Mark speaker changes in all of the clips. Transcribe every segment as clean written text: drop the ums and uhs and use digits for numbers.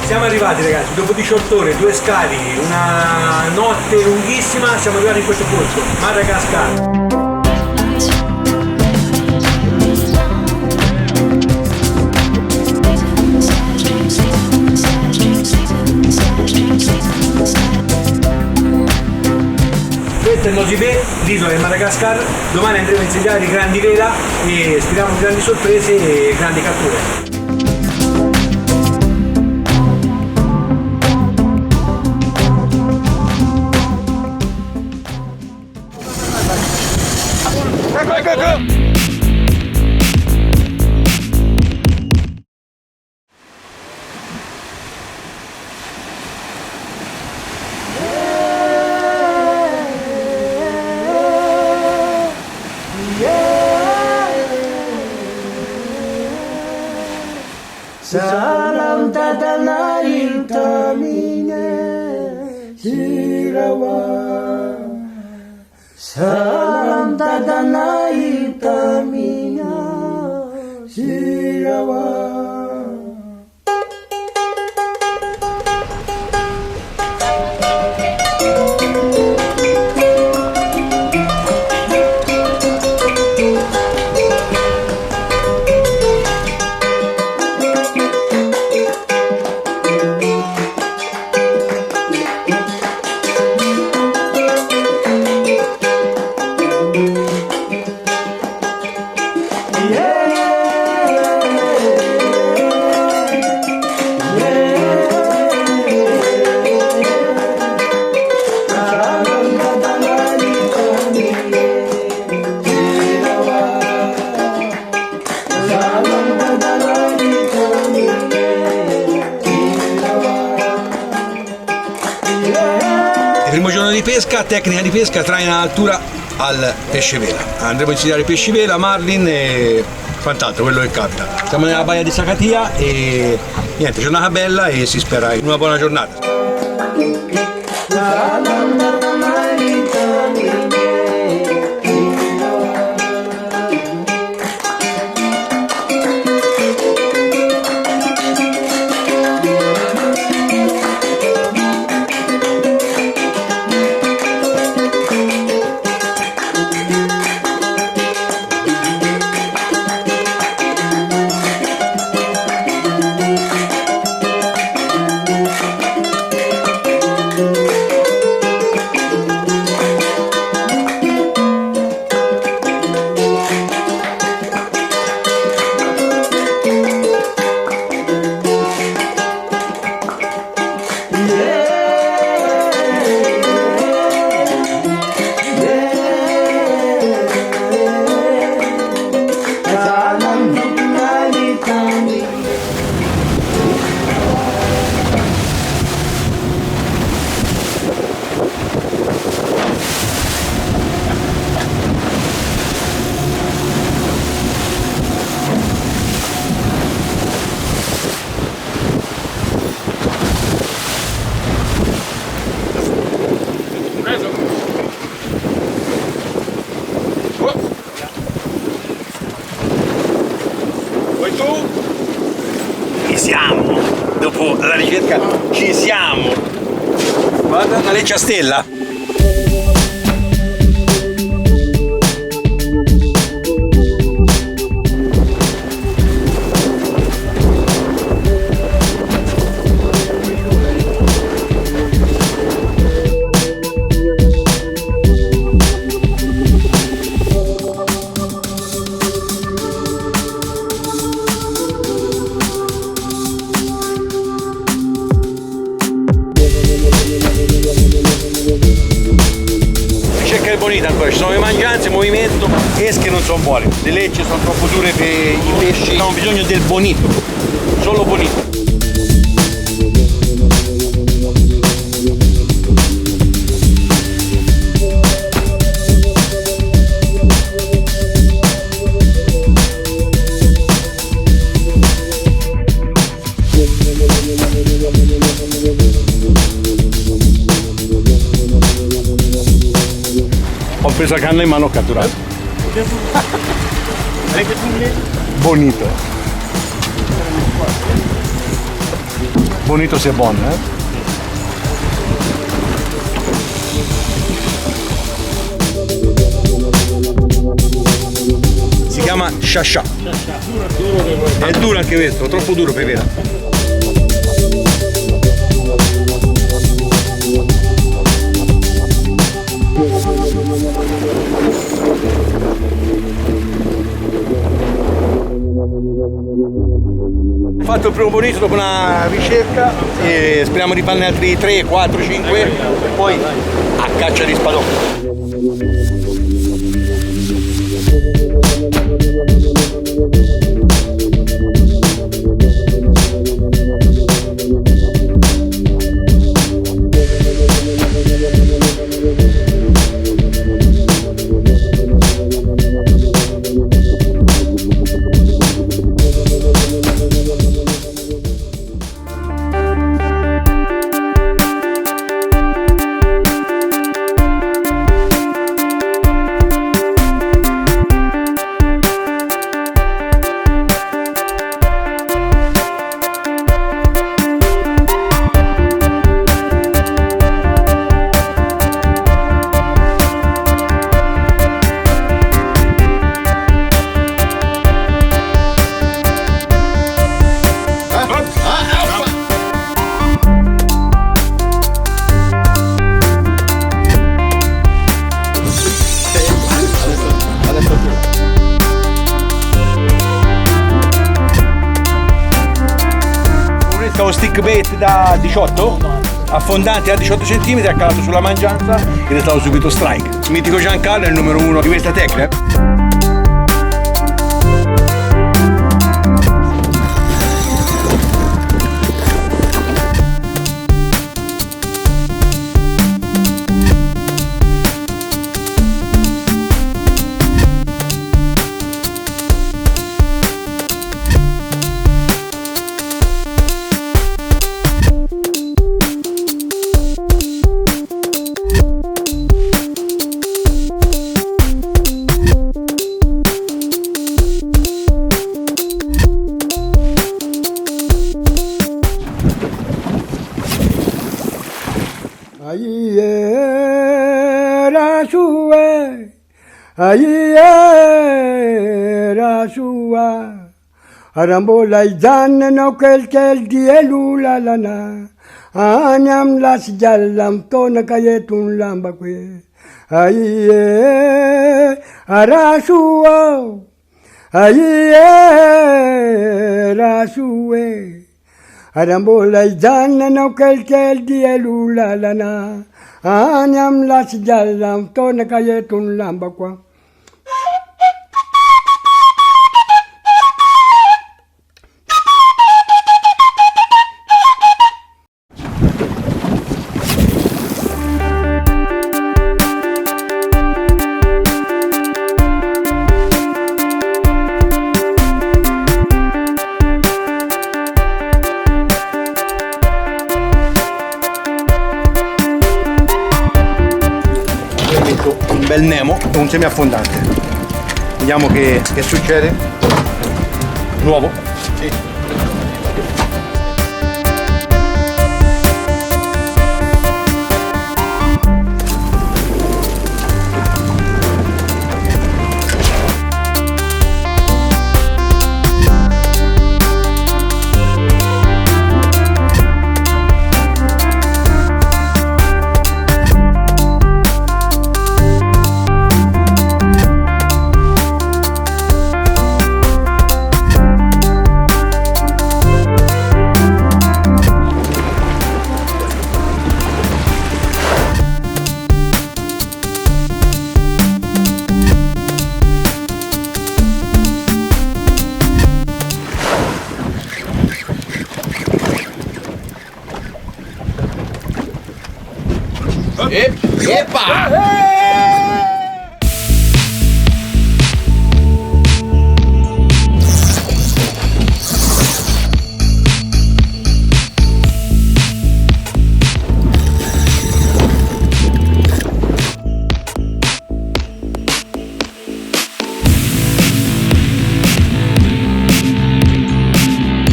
Speaker 1: Siamo arrivati ragazzi, dopo 18 ore, 2 scali, una notte lunghissima, siamo arrivati in questo posto, Madagascar. Questo è il Nosibè, l'isola del Madagascar. Domani andremo a insegnare i grandi vela e speriamo grandi sorprese e grandi catture.
Speaker 2: Salam tatanai tamine sirawa. Salam tatanai tamine sirawa.
Speaker 1: Il primo giorno di pesca, tecnica di pesca, traina altura al pesce vela. Andremo a insegnare pesci vela, marlin e quant'altro, quello che capita. Siamo nella baia di Sakatia e niente, giornata bella e si spera in una buona giornata.
Speaker 3: Siamo, dopo la ricerca ci siamo.
Speaker 1: Guarda una leccia stella.
Speaker 3: Bonita ancora, ci sono le mangianze, movimento, esche non sono buone, le lecce sono troppo dure per i pesci, hanno bisogno del bonito, solo bonito.
Speaker 1: Ho preso la canna in mano, ho catturato. Bonito.
Speaker 3: bonito se buono, Si chiama sciascià. È duro anche questo, troppo duro per vera. Ho fatto il primo bonito dopo una ricerca e speriamo di farne altri 3, 4, 5 e poi a caccia di spadone. Lo stick bait da 18, affondante a 18 cm, ha calato sulla mangianza ed è stato subito strike. Il mitico Giancarlo è il numero 1 di questa tecnica.
Speaker 2: Aiera sua Arambola zanne no kel dielula lana Anyam las jallam tona kayetun lamba kwe Aiera sua Aiera sua Arambola zanne no kel dielula lana Anyam las jallam tona kayetun lamba kwa
Speaker 3: Un bel Nemo e un semiaffondante. Vediamo che succede. Nuovo? Sì. Epa!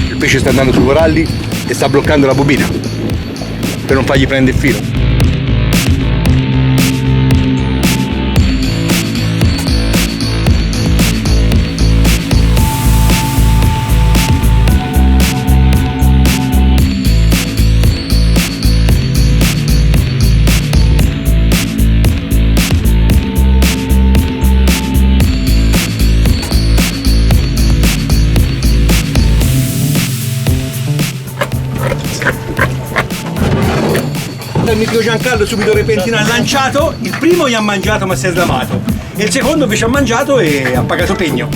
Speaker 3: Il pesce sta andando sui coralli, e sta bloccando la bobina per non fargli prendere il filo. Il mitico Giancarlo subito repentino ha lanciato, il primo gli ha mangiato ma si è sdamato e il secondo invece ha mangiato e ha pagato pegno.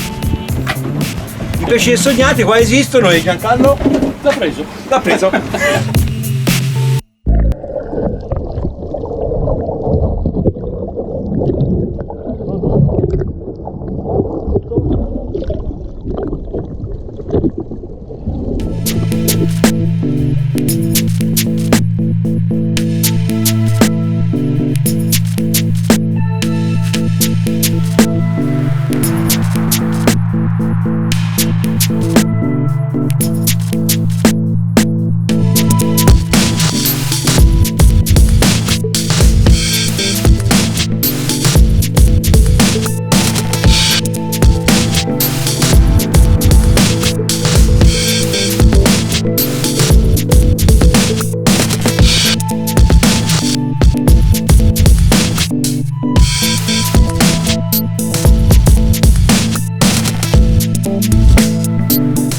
Speaker 3: I pesci sognati qua esistono e Giancarlo l'ha preso.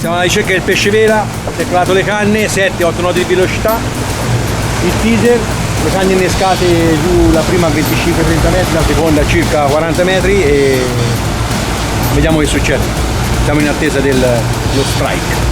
Speaker 3: Siamo alla ricerca del pesce vela, si è calato le canne, 7-8 nodi di velocità, il teaser, le canne innescate giù, la prima a 25-30 metri, la seconda a circa 40 metri e vediamo che succede. Siamo in attesa dello strike.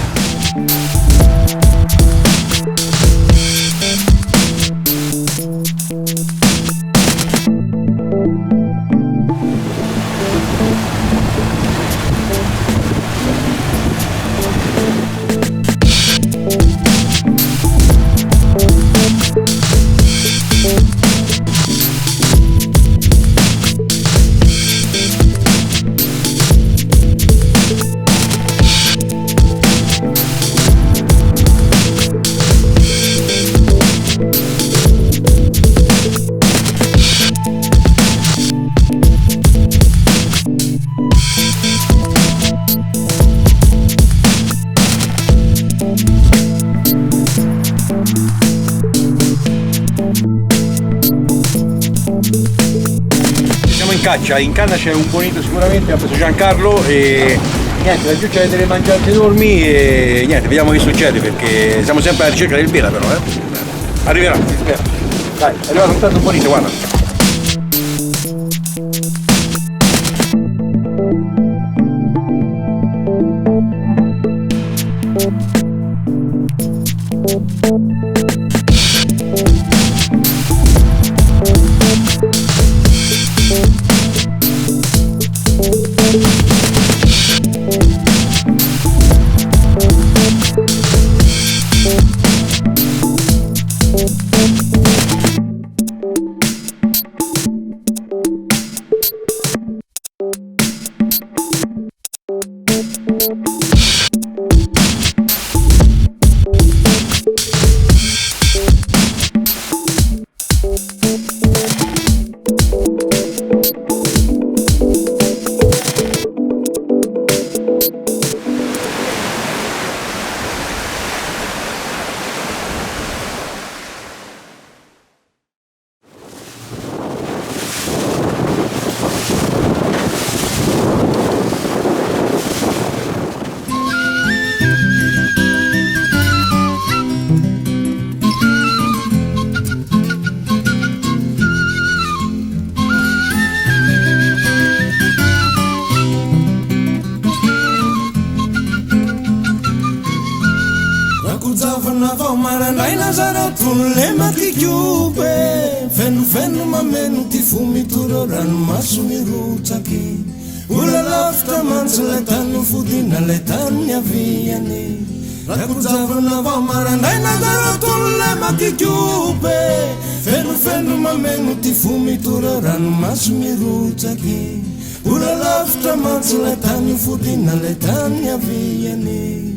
Speaker 3: Caccia, in canna c'è un bonito sicuramente, ha preso Giancarlo e niente, laggiù c'è delle mangiate enormi e niente, vediamo che succede perché siamo sempre alla ricerca del vela però, Arriverà, spera. Dai, è arrivato un tanto bonito, guarda.
Speaker 4: Feno mameno ti fumi turo ranomaso mirotsake Ola lavitra mantsy le tany fodina le tany aviany Rakojavana vao marandraina garatolo le makikiope Feno mameno ti fumi turo ranomaso mirotsake Ola lavitra mantsy le tany fodina le tany aviany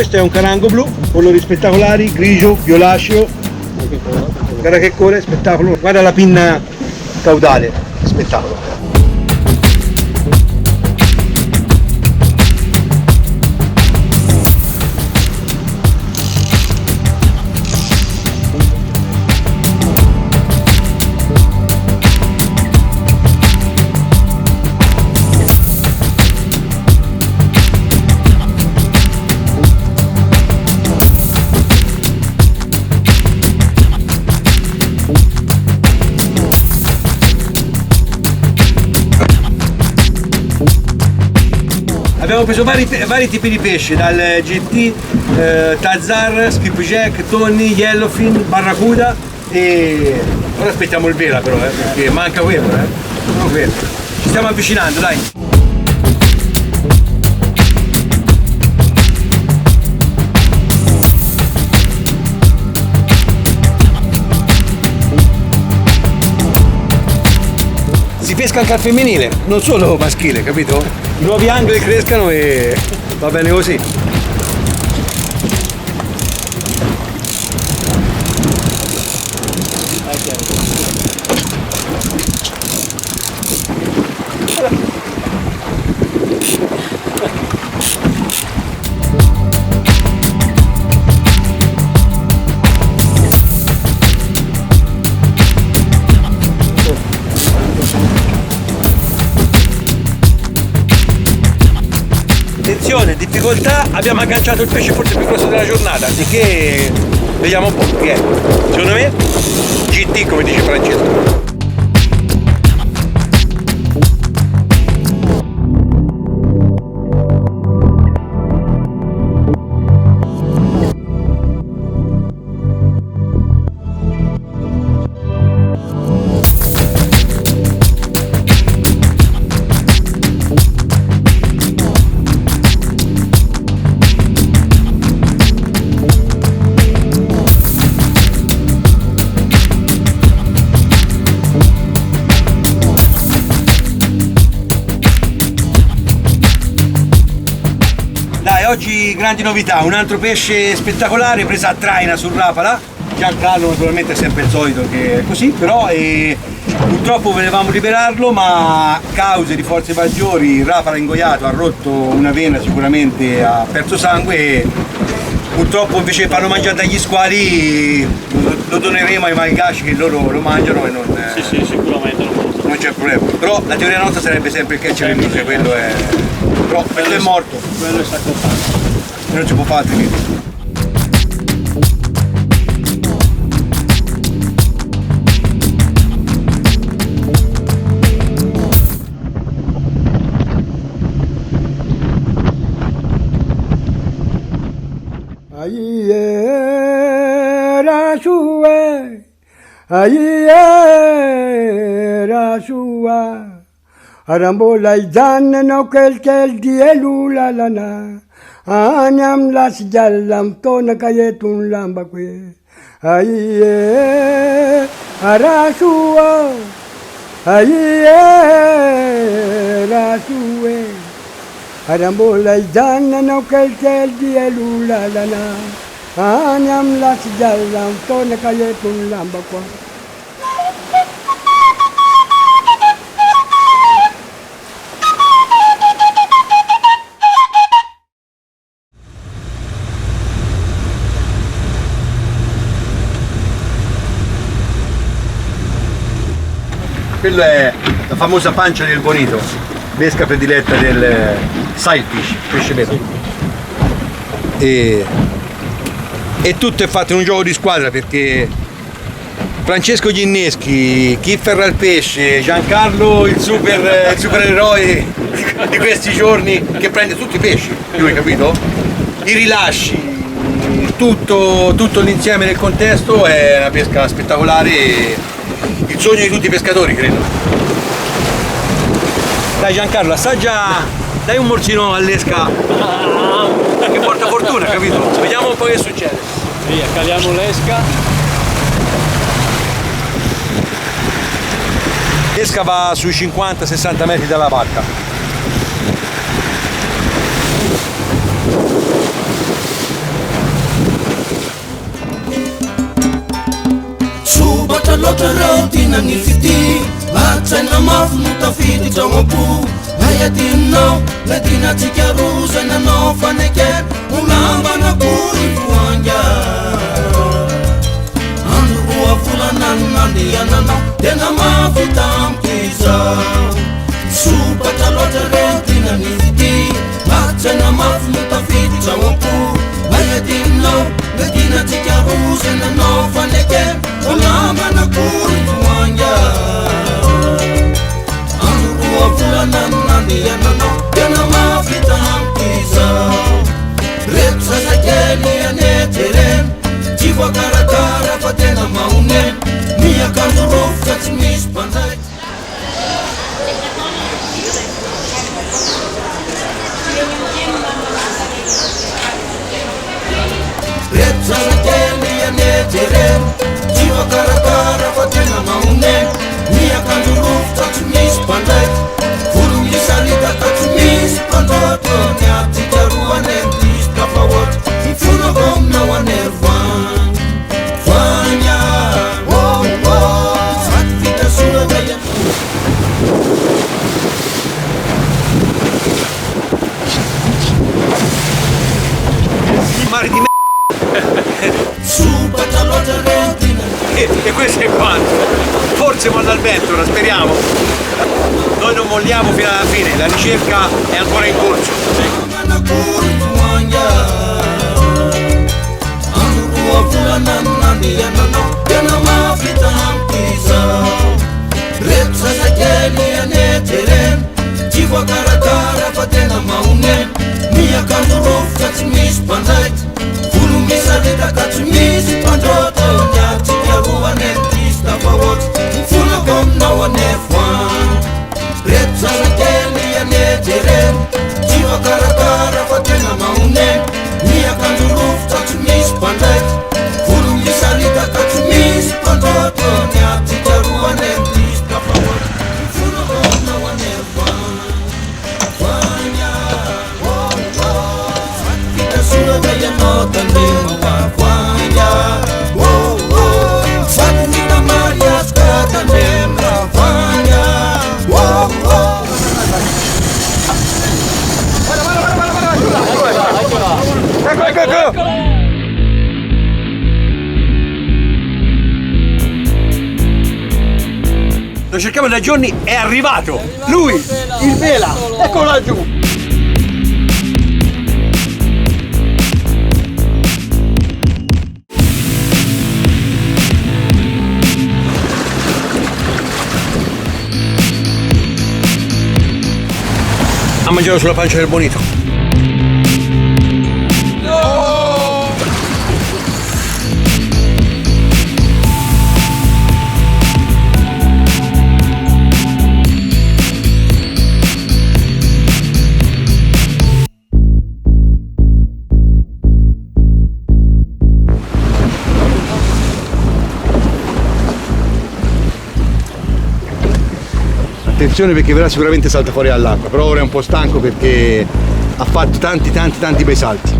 Speaker 3: Questo è un carango blu, colori spettacolari, grigio, violaceo. Guarda che colore, spettacolo. Guarda la pinna caudale, spettacolo.
Speaker 1: Abbiamo preso vari tipi di pesce, dal GT, Tazar, skipjack, tonni, yellowfin, barracuda e ora aspettiamo il vela però, perché manca quello, solo quello. Ci stiamo avvicinando, dai! Si pesca anche al femminile, non solo maschile, capito? I nuovi angoli crescano e va bene così. Attenzione, difficoltà, abbiamo agganciato il pesce forse più grosso della giornata, di che vediamo un po' che è. Secondo me GT, come dice Francesco. Oggi grandi novità, un altro pesce spettacolare presa a traina sul Rapala. Giancarlo naturalmente è sempre il solito che è così, però purtroppo volevamo liberarlo, ma a cause di forze maggiori il Rapala ingoiato ha rotto una vena, sicuramente ha perso sangue e purtroppo invece di farlo mangiare dagli squali lo doneremo ai malgaci che loro lo mangiano e non,
Speaker 5: sì, sicuramente
Speaker 1: non c'è problema. Però la teoria nostra sarebbe sempre il catch and release, quello è. Però quello è morto.
Speaker 5: Quello è sacrosanto.
Speaker 1: E non si può fare altrimenti.
Speaker 2: Aiera sua Arambola izanna no kel dielula lana Anyam las jallam tona kayetun lamba kwe Aiera sua Aiera sua Arambola izanna no kel dielula lana Anyam las jallam tona kayetun lamba kwe.
Speaker 1: Quello è la famosa pancia del bonito, pesca prediletta del sailfish, pesce vero. E tutto è fatto in un gioco di squadra perché Francesco gli inneschi, Kiffer al pesce, Giancarlo il supereroe di questi giorni che prende tutti i pesci, lui, capito? I rilasci, tutto l'insieme del contesto è una pesca spettacolare. Il sogno di tutti i pescatori, credo. Dai Giancarlo, assaggia, dai un morsino all'esca che porta fortuna, capito? Vediamo un po' che succede.
Speaker 5: Via, caliamo l'esca.
Speaker 1: L'esca va sui 50-60 metri dalla barca.
Speaker 4: loatra reo tinany fity atsaina mafy no tafidy tragnopo ayadinao le dinatsika roza nanao fanekeny olambanakory voanga andro roa volanany nandehananao tena mafita amkiza sopatra loatra reo tinany fity atsaina mafy no tafidy tragnopo ayadinao le dinatsika roza nanao fanekeny olambanakory voanga volananandehananao tena mafita amkizao reto sasakely anetereny tsy voakarakara fa tena mahoneny miakanjo rofotra tsy misy mpanday reto sasakely anetereny tsy voakarakara fa tena mahoneny miakanjo rofotra tsy misy mpanday Salita katsumis pandoto nyati karuane diska pawot mfuno kom na wanervan fanya oh oh sakita sura daya
Speaker 3: mare di
Speaker 4: suba talota retina
Speaker 3: e questo è quanto forse molla il vento, ora speriamo. Noi non molliamo fino alla fine, la ricerca è ancora in corso. Lo cerchiamo da giorni, è arrivato! Lui, il vela! Eccolo laggiù! Ha mangiato sulla pancia del bonito. Attenzione perché verrà sicuramente salta fuori dall'acqua, però ora è un po' stanco perché ha fatto tanti bei salti.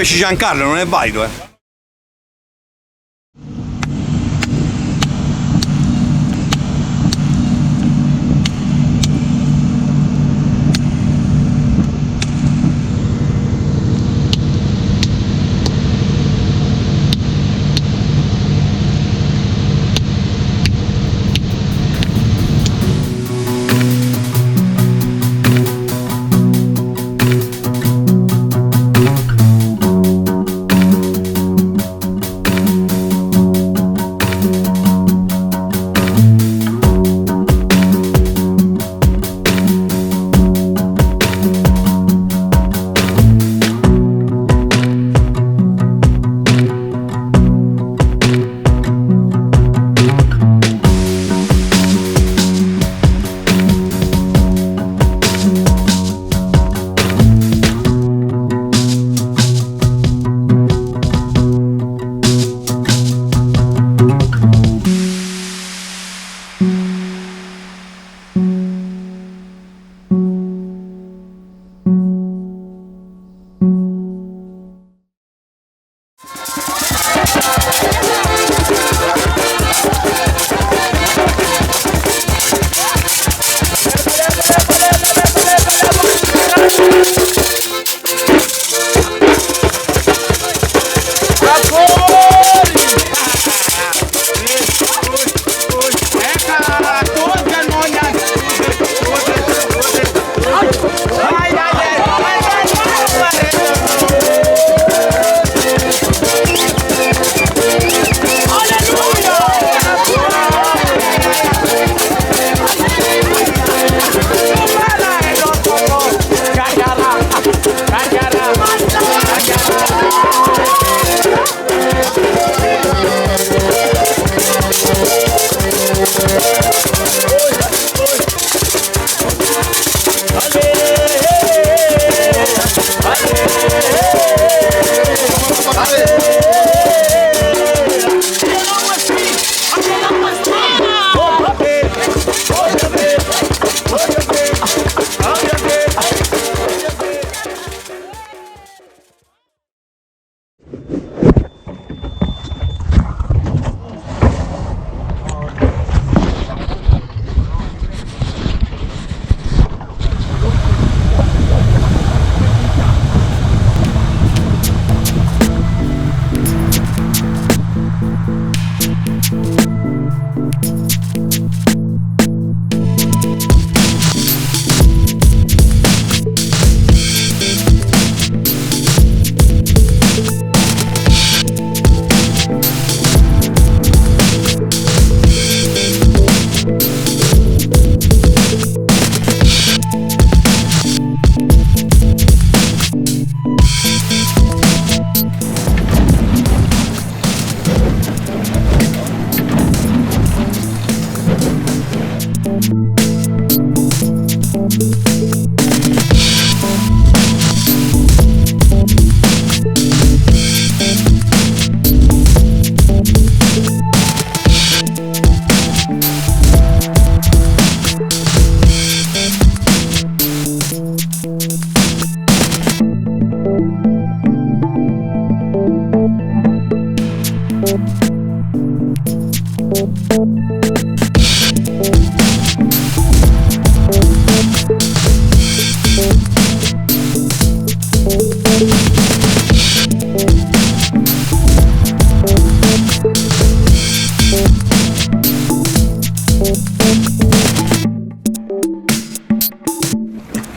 Speaker 3: pesce Giancarlo non è valido, eh.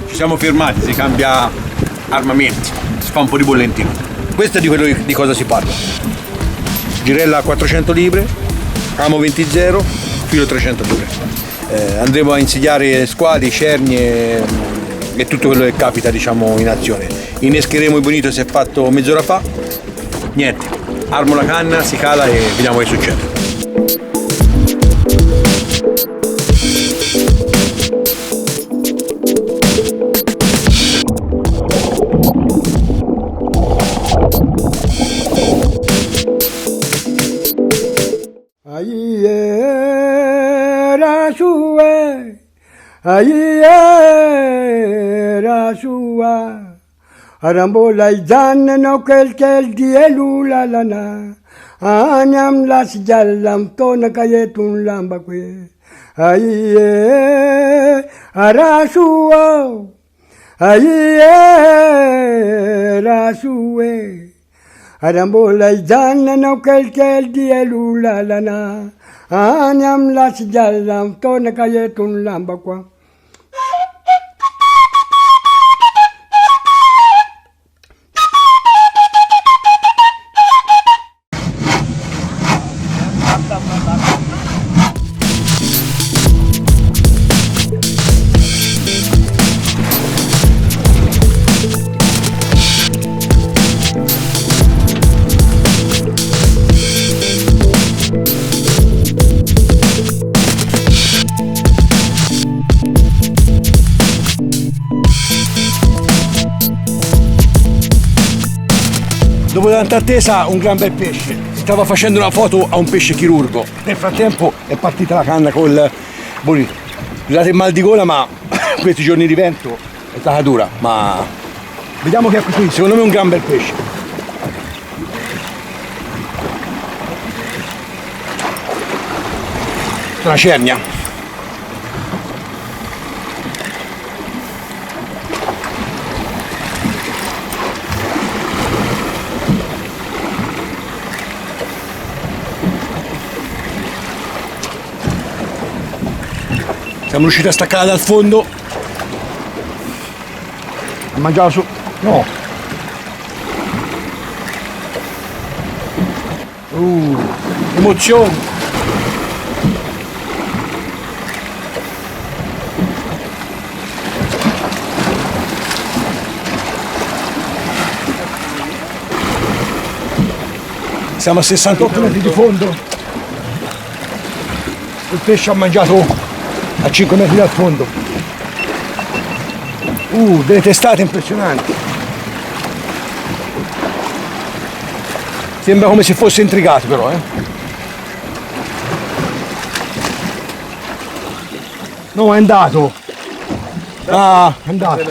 Speaker 3: Ci siamo fermati, si cambia armamenti, si fa un po' di Bolentino. Questo è di quello di cosa si parla. Girella a 400 libre, amo 20-0, filo 300 libre. Andremo a insidiare squali, cernie e tutto quello che capita, diciamo, in azione. Innescheremo il bonito, si è fatto mezz'ora fa. Niente, armo la canna, si cala e vediamo che succede.
Speaker 2: Arambola i zanne no quel di elula lana. Anyam las jallam tona kayetun lamba kwe. Aiye arasuo. Aiye rasue. Arambola i zanne no quel di elula lana. Anyam las jallam tona kayetun lamba kwe.
Speaker 3: Dopo tanta attesa un gran bel pesce. Si stava facendo una foto a un pesce chirurgo. Nel frattempo è partita la canna col Bolentino. Date mal di gola, ma questi giorni di vento è stata dura, ma vediamo che è qui. Secondo me è un gran bel pesce. Una cernia. Siamo riusciti a staccarla dal fondo. A mangiare su. No. Emozioni. Siamo a 68 metri di fondo. Il pesce ha mangiato a 5 metri dal fondo. Delle testate impressionanti. Sembra come se fosse intrigato però, No, è andato. Ah, è andato.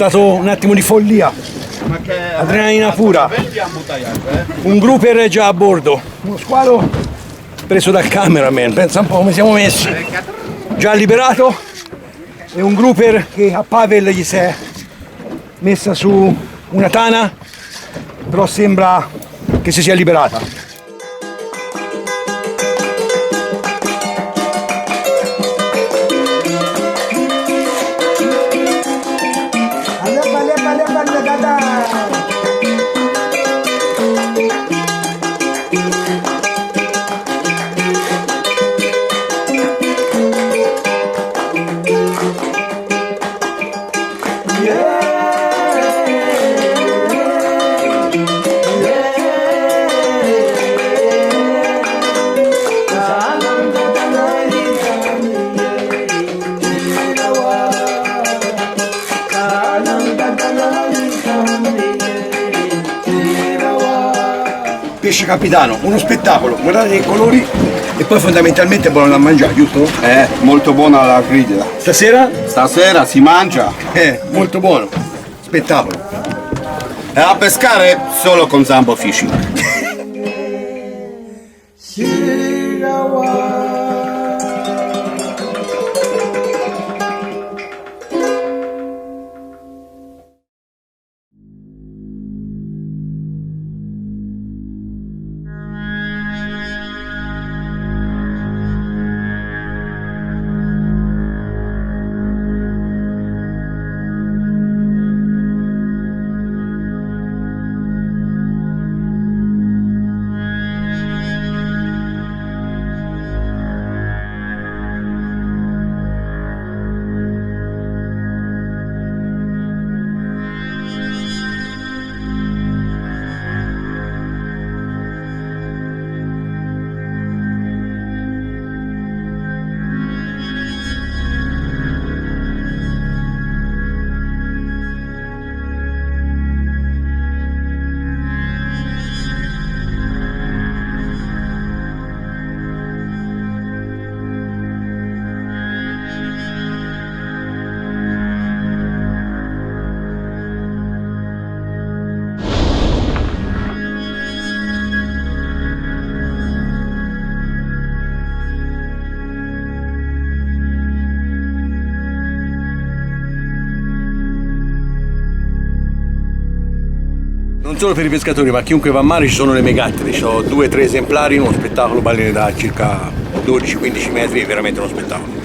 Speaker 3: stato un attimo di follia, adrenalina pura, un grouper già a bordo, uno squalo preso dal cameraman, pensa un po' come siamo messi. Già liberato e un grouper che a Pavel gli si è messa su una tana, però sembra che si sia liberata. Pesce capitano, uno spettacolo, guardate i colori e poi fondamentalmente è buono da mangiare, giusto?
Speaker 6: Molto buona la critica.
Speaker 3: Stasera?
Speaker 6: Stasera si mangia.
Speaker 3: Molto buono, spettacolo.
Speaker 6: E a pescare solo con Zambofishing.
Speaker 3: Non solo per i pescatori, ma chiunque va a mare ci sono le megattere, ci sono 2 o 3 esemplari, uno spettacolo, balene da circa 12-15 metri, è veramente uno spettacolo.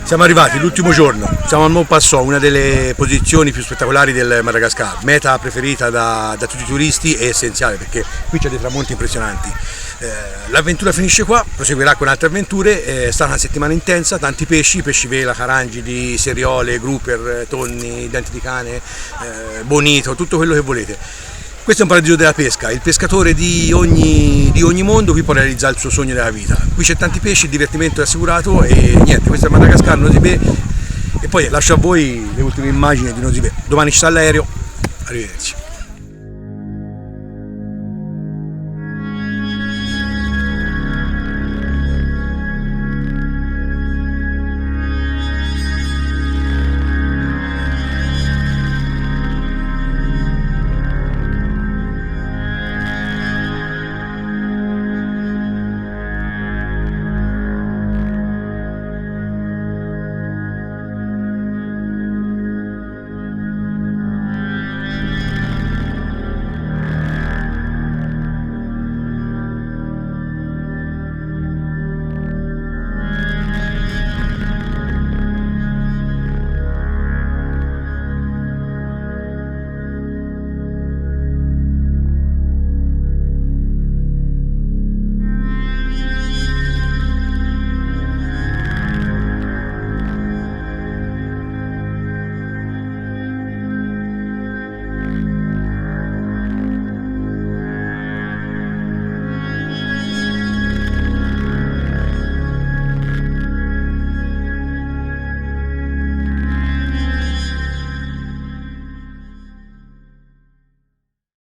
Speaker 1: Siamo arrivati l'ultimo giorno, siamo al Mont Passò, una delle posizioni più spettacolari del Madagascar, meta preferita da tutti i turisti e essenziale perché qui c'è dei tramonti impressionanti. L'avventura finisce qua, proseguirà con altre avventure, è stata una settimana intensa, tanti pesci vela, carangidi, seriole, grouper, tonni, denti di cane, bonito, tutto quello che volete. Questo è un paradiso della pesca, il pescatore di ogni mondo qui può realizzare il suo sogno della vita. Qui c'è tanti pesci, il divertimento è assicurato e niente, questo è Madagascar, Nosibè, e poi lascio a voi le ultime immagini di Nosibè. Domani ci sta l'aereo, arrivederci.